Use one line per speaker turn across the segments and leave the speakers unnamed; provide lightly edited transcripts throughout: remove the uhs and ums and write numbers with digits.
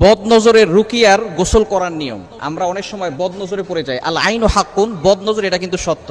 বদনজরের রুকিয়ার গোসল করার নিয়ম। আমরা অনেক সময় বদনজরে পড়ে যাই। আল আইনু হাক্কুন, বদনজর এটা কিন্তু সত্য।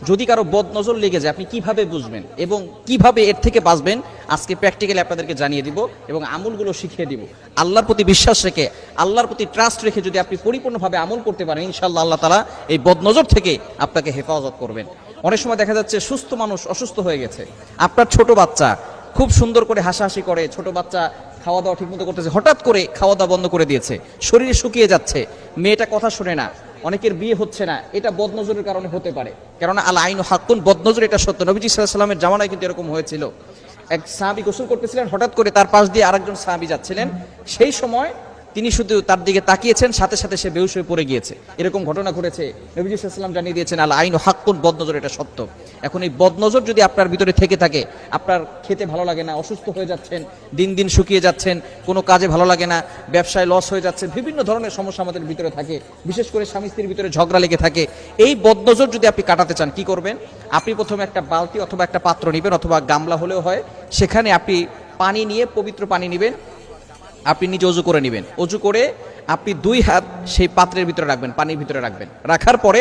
যদি কারো বদনজর লেগে যায় আপনি কিভাবে বুঝবেন এবং কিভাবে এর থেকে বাঁচবেন আজকে প্র্যাকটিক্যালি আপনাদেরকে জানিয়ে দিব এবং আমলগুলো শিখিয়ে দিব। আল্লাহর প্রতি বিশ্বাস রেখে, আল্লাহর প্রতি ট্রাস্ট রেখে যদি আপনি পরিপূর্ণভাবে আমল করতে পারেন, ইনশাআল্লাহ আল্লাহ তাআলা এই বদনজর থেকে আপনাকে হেফাজত করবেন। অনেক সময় দেখা যাচ্ছে সুস্থ মানুষ অসুস্থ হয়ে গেছে। আপনার ছোট বাচ্চা খুব সুন্দর করে হাসাহাসি করে, ছোট বাচ্চা খাওয়া দাওয়া ঠিক মতো করতেছে, হঠাৎ করে খাওয়া দাওয়া বন্ধ করে দিয়েছে, শরীরে শুকিয়ে যাচ্ছে, মেয়েটা কথা শোনে না, অনেকের বিয়ে হচ্ছে না, এটা বদনজরের কারণে হতে পারে। কেননা আল আইনু হাক্কুন, বদনজর এটা সত্য। নবীজি সাল্লাল্লাহু আলাইহি ওয়াসাল্লামের জামানায় কিন্তু এরকম হয়েছিল। এক সাহাবী গোসল করতেছিলেন, হঠাৎ করে তার পাশ দিয়ে আরেকজন সাহাবী যাচ্ছিলেন, সেই সময় তিনি শুধু তার দিকে তাকিয়েছেন, সাথে সাথে সে বেহুশ হয়ে পড়ে গিয়েছে। এরকম ঘটনা ঘটেছে। নবীজি সাল্লাল্লাহু আলাইহি ওয়াসাল্লাম জানিয়ে দিয়েছেন আল আইনু হাক্কুন, বদনজর এটা সত্য। এখন এই বদনজর যদি আপনার ভিতরে থেকে থাকে, আপনার খেতে ভালো লাগে না, অসুস্থ হয়ে যাচ্ছেন, দিন দিন শুকিয়ে যাচ্ছেন, কোনো কাজে ভালো লাগে না, ব্যবসায় লস হয়ে যাচ্ছে, বিভিন্ন ধরনের সমস্যা আমাদের ভিতরে থাকে, বিশেষ করে স্বামী স্ত্রীর ভিতরে ঝগড়া লেগে থাকে। এই বদনজর যদি আপনি কাটাতে চান, কি করবেন? আপনি প্রথমে একটা বালতি অথবা একটা পাত্র নেবেন, অথবা গামলা হলেও হয়, সেখানে আপনি পানি নিয়ে, পবিত্র পানি নেবেন, আপনি নিজে অজু করে নেবেন। অজু করে আপনি 2 হাত সেই পাত্রের ভিতরে রাখবেন, পানির ভিতরে রাখবেন। রাখার পরে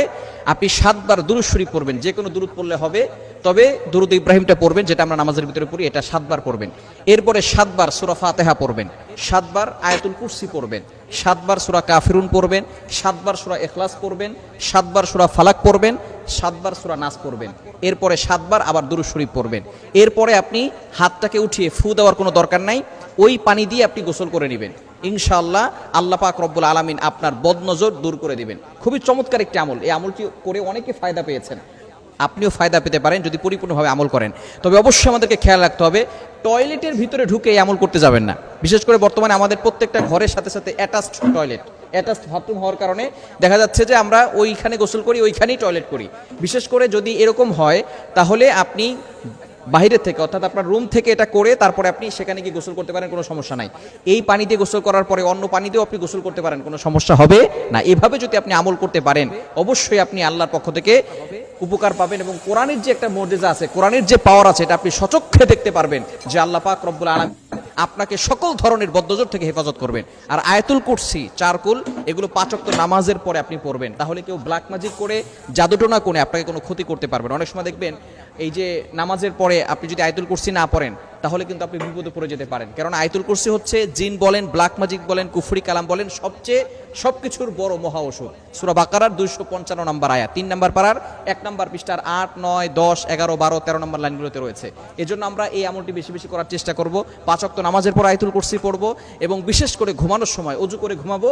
আপনি 7 বার দুরূদ শরীফ পড়বেন। যে কোনো দুরূদ পড়লে হবে, তবে দুরূদ ইব্রাহিমটা পড়বেন, যেটা আমরা নামাজের ভিতরে পড়ি, এটা 7 বার পড়বেন। এরপরে 7 বার সূরা ফাতিহা পড়বেন, 7 বার আয়াতুল কুরসি পড়বেন, 7 বার সূরা কাফিরুন পড়বেন, 7 বার সূরা ইখলাস পড়বেন, 7 বার সূরা ফালাক পড়বেন, 7 বার সূরা নাস পড়বেন। এরপরে 7 বার আবার দুরূদ শরীফ পড়বেন। এরপরে আপনি হাতটাকে উঠিয়ে ফু দেওয়ার কোনো দরকার নাই, ওই পানি দিয়ে আপনি গোসল করে নেবেন। ইনশাআল্লাহ আল্লাহ পাক রব্বুল আলামিন আপনার বদনজর দূর করে দিবেন। খুবই চমৎকার একটি আমল। এই আমলটি করে অনেকে ফায়দা পেয়েছেন, আপনিও ফায়দা পেতে পারেন যদি পরিপূর্ণভাবে আমল করেন। তবে অবশ্যই আমাদেরকে খেয়াল রাখতে হবে, টয়লেটের ভিতরে ঢুকে এই আমল করতে যাবেন না। বিশেষ করে বর্তমানে আমাদের প্রত্যেকটা ঘরের সাথে সাথে অ্যাটাচড টয়লেট, অ্যাটাচড বাথরুম হওয়ার কারণে দেখা যাচ্ছে যে আমরা ওইখানে গোসল করি, ওইখানেই টয়লেট করি। বিশেষ করে যদি এরকম হয়, তাহলে আপনি বাইরে থেকে, অর্থাৎ আপনার রুম থেকে এটা করে তারপরে আপনি সেখানে গিয়ে গোসল করতে পারেন, কোনো সমস্যা নাই। এই পানি দিয়ে গোসল করার পরে অন্য পানি দিয়েও আপনি গোসল করতে পারেন, কোনো সমস্যা হবে না। এভাবে যদি আপনি আমল করতে পারেন, অবশ্যই আপনি আল্লাহর পক্ষ থেকে উপকার পাবেন এবং কোরআনের যে একটা মর্যাদা আছে, কোরআনের যে পাওয়ার আছে, এটা আপনি সচক্ষে দেখতে পারবেন যে আল্লাহ পাক রব্বুল আলামিন আপনাকে সকল ধরনের বদনজর থেকে হেফাজত করবেন। আর আয়াতুল কুরসি, চারকুল, এগুলো 5 ওয়াক্ত নামাজের পরে আপনি পড়বেন। তাহলে কেউ ব্ল্যাক ম্যাজিক করে, জাদুটোনা করে আপনাকে কোনো ক্ষতি করতে পারবেন। অনেক সময় দেখবেন এই যে নামাজের পরে আপনি যদি আয়াতুল কুরসি না পড়েন, তাহলে কিন্তু আপনি বিপদে পড়ে যেতে পারেন। কারণ আয়াতুল কুরসি হচ্ছে জিন বলেন, ব্ল্যাক ম্যাজিক বলেন, কুফরি কালাম বলেন, সবকিছুর বড় মহা ওষুধ। সূরা বাকারার 255 নম্বর আয়াত, 3 নম্বর পারার 1 নম্বর পৃষ্ঠার 8, 9, 10, 11, 12, 13 নম্বর লাইনগুলোতে রয়েছে। এজন্য আমরা এই আমলটি বেশি বেশি করার চেষ্টা করব। 5 ওয়াক্ত নামাজের পর আয়াতুল কুরসি পড়ব এবং বিশেষ করে ঘুমানোর সময় অজু করে ঘুমাবো।